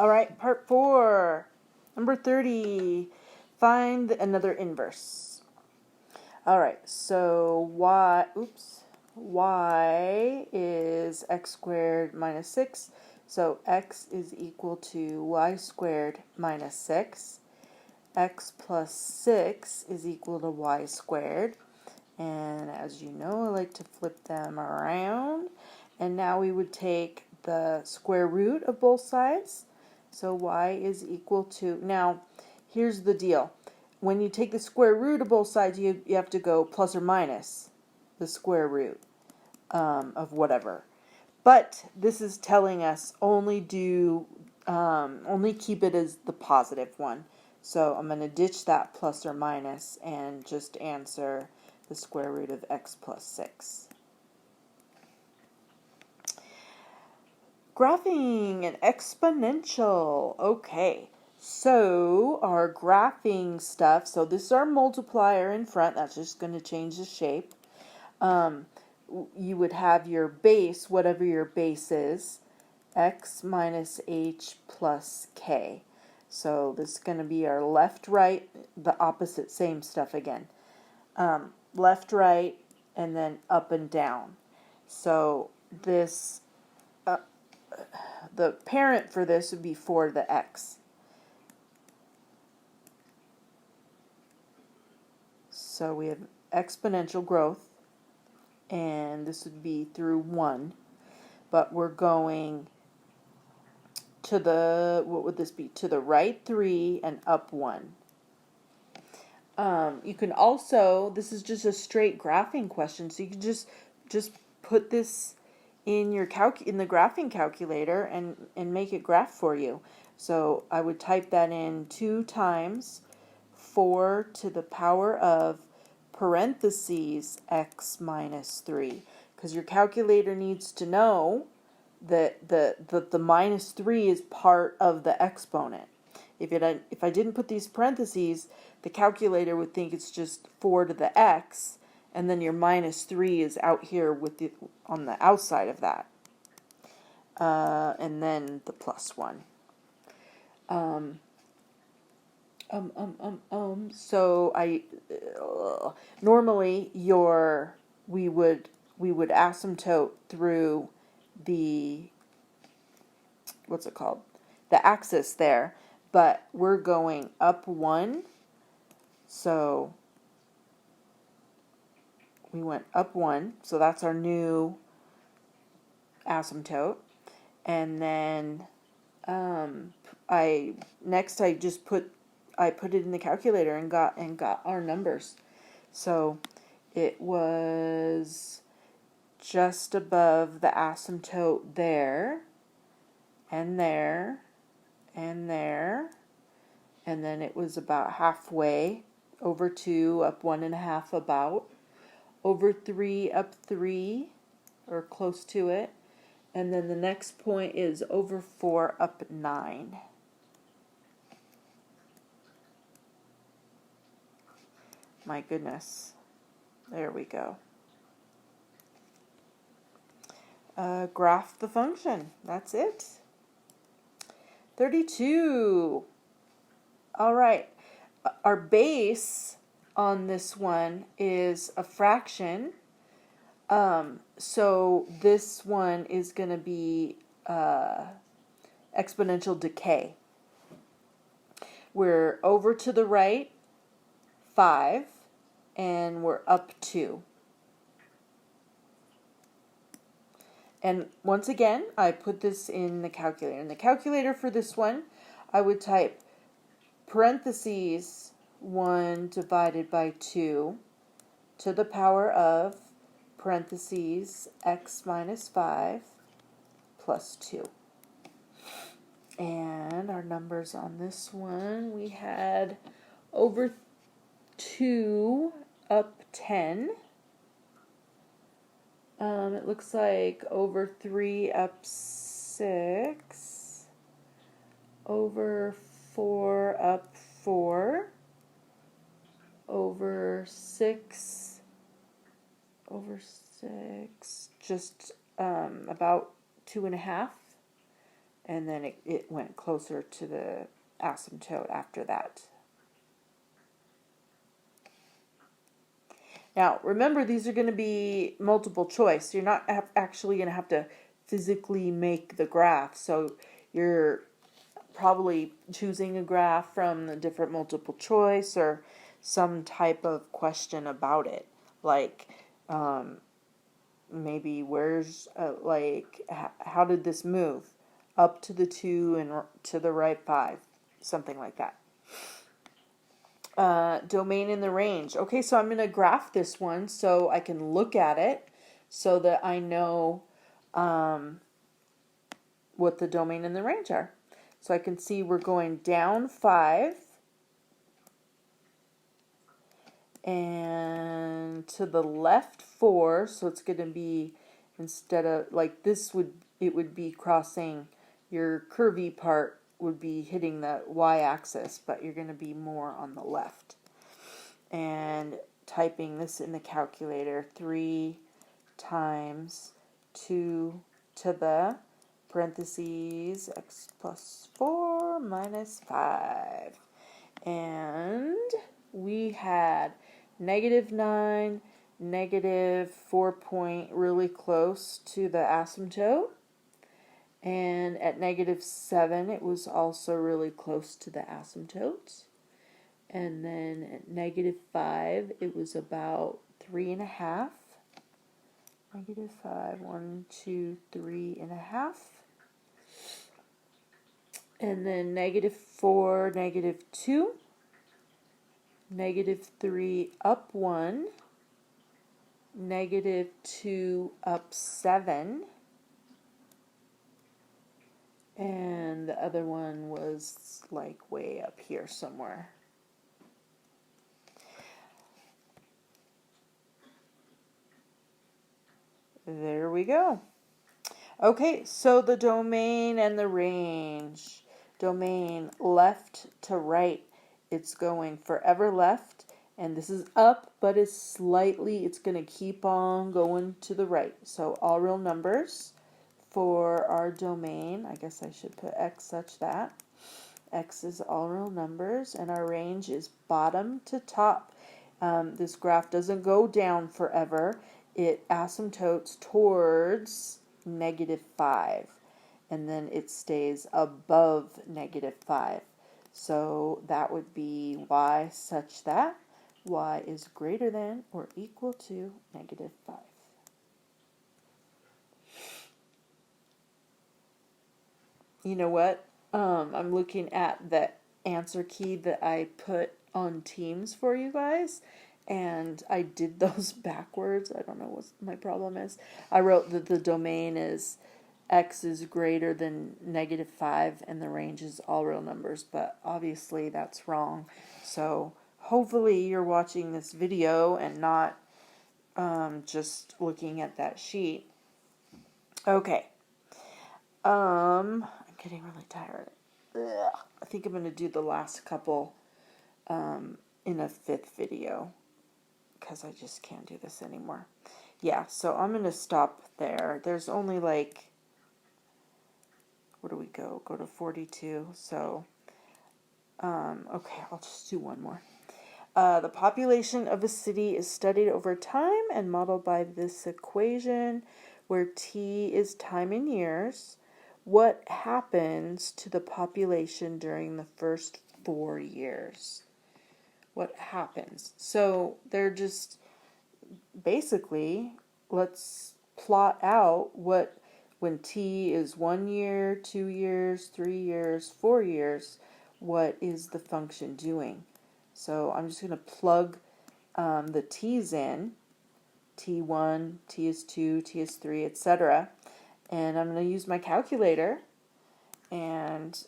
All right, part 4, number 30. Find another inverse. All right, so y is x squared minus 6. So x is equal to y squared minus 6. X plus 6 is equal to y squared. And as you know, I like to flip them around. And now we would take the square root of both sides. So y is equal to, now here's the deal. When you take the square root of both sides, you have to go plus or minus the square root of whatever. But this is telling us only keep it as the positive one. So I'm going to ditch that plus or minus and just answer the square root of x plus 6. Graphing an exponential. Okay, so our graphing stuff, so this is our multiplier in front, that's just going to change the shape. You would have your base, whatever your base is, x minus h plus k. So this is going to be our left, right, the opposite, same stuff again. Left, right, and then up and down. So this, the parent for this would be 4 to the x. So we have exponential growth, and this would be through 1. But we're going to the, what would this be? To the right 3 and up 1. You can also, this is just a straight graphing question, so you can just put this in your in the graphing calculator and make it graph for you. So I would type that in 2 times 4 to the power of parentheses x minus 3, because your calculator needs to know that the minus 3 is part of the exponent. If I didn't put these parentheses, the calculator would think it's just 4 to the x, and then your minus 3 is out here with on the outside of that. And then the plus 1. So normally we would asymptote through the, what's it called? The axis there, but we're going up 1. So we went up 1, so that's our new asymptote. And then I put it in the calculator and got our numbers. So it was just above the asymptote there, and there, and there, and then it was about halfway, over 2, up 1.5 about, over 3, up 3, or close to it, and then the next point is over 4, up 9. My goodness. There we go. Graph the function. That's it. 32. All right. Our base on this one is a fraction. So this one is going to be exponential decay. We're over to the right 5, and we're up 2. And once again, I put this in the calculator. In the calculator for this one, I would type parentheses 1 divided by 2 to the power of parentheses x minus 5 plus 2. And our numbers on this one, we had over 2 up 10. It looks like over 3 up 6. Over 4 up 4. Over 6. Over 6. Just about 2.5. and then it went closer to the asymptote after that. Now, remember, these are going to be multiple choice. You're not actually going to have to physically make the graph. So you're probably choosing a graph from the different multiple choice or some type of question about it. Like, maybe where's, how did this move? Up to the 2 and to the right 5. Something like that. Domain in the range. Okay, so I'm going to graph this one so I can look at it so that I know what the domain and the range are. So I can see we're going down 5 and to the left 4. So it's going to be, instead of like this, it would be crossing your curvy part would be hitting the y-axis, but you're going to be more on the left. And typing this in the calculator, 3 times 2 to the parentheses x plus 4 minus 5. And we had -9, -4 point, really close to the asymptote. And at -7, it was also really close to the asymptote. And then at -5, it was about 3.5. -5, 1, 2, 3.5. And then -4, -2. -3, up 1. -2, up 7. And the other one was like way up here somewhere. There we go. Okay, so the domain and the range. Domain left to right. It's going forever left, and this is up, but it's going to keep on going to the right. So all real numbers for our domain. I guess I should put x such that. X is all real numbers, and our range is bottom to top. This graph doesn't go down forever. It asymptotes towards -5, and then it stays above -5. So that would be y such that y is greater than or equal to -5. You know what? I'm looking at the answer key that I put on Teams for you guys, and I did those backwards. I don't know what my problem is. I wrote that the domain is x is greater than -5 and the range is all real numbers, but obviously that's wrong. So hopefully you're watching this video and not just looking at that sheet. Okay. I'm getting really tired. Ugh. I think I'm going to do the last couple in a 5th video because I just can't do this anymore. Yeah, so I'm going to stop there. There's only like, where do we go? Go to 42. So, okay, I'll just do one more. The population of a city is studied over time and modeled by this equation where T is time in years. What happens to the population during the first 4 years? What happens? So they're just basically, let's plot out what, when T is 1 year, 2 years, 3 years, 4 years, what is the function doing? So I'm just going to plug the T's in. T1, T is 2, T is 3, etc. And I'm going to use my calculator, and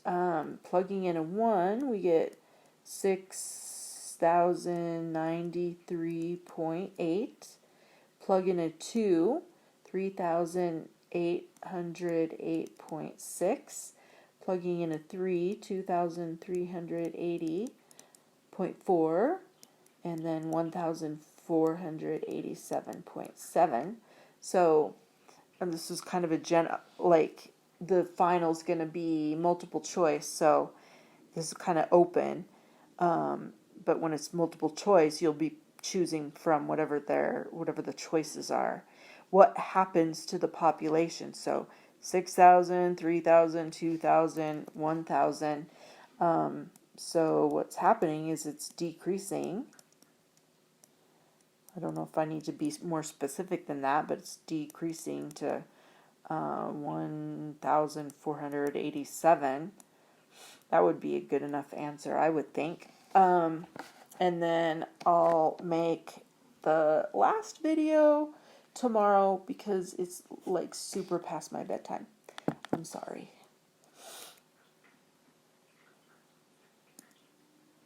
plugging in a 1, we get 6,093.8. Plug in a 2, 3,808.6. Plugging in a 3, 2,380.4. And then 1,487.7. So, and this is kind of a the final's going to be multiple choice, so this is kind of open. But when it's multiple choice, you'll be choosing from whatever the choices are. What happens to the population? So 6,000, 3,000, 2,000, 1,000. So what's happening is it's decreasing. I don't know if I need to be more specific than that, but it's decreasing to 1,487. That would be a good enough answer, I would think. And then I'll make the last video tomorrow because it's like super past my bedtime. I'm sorry.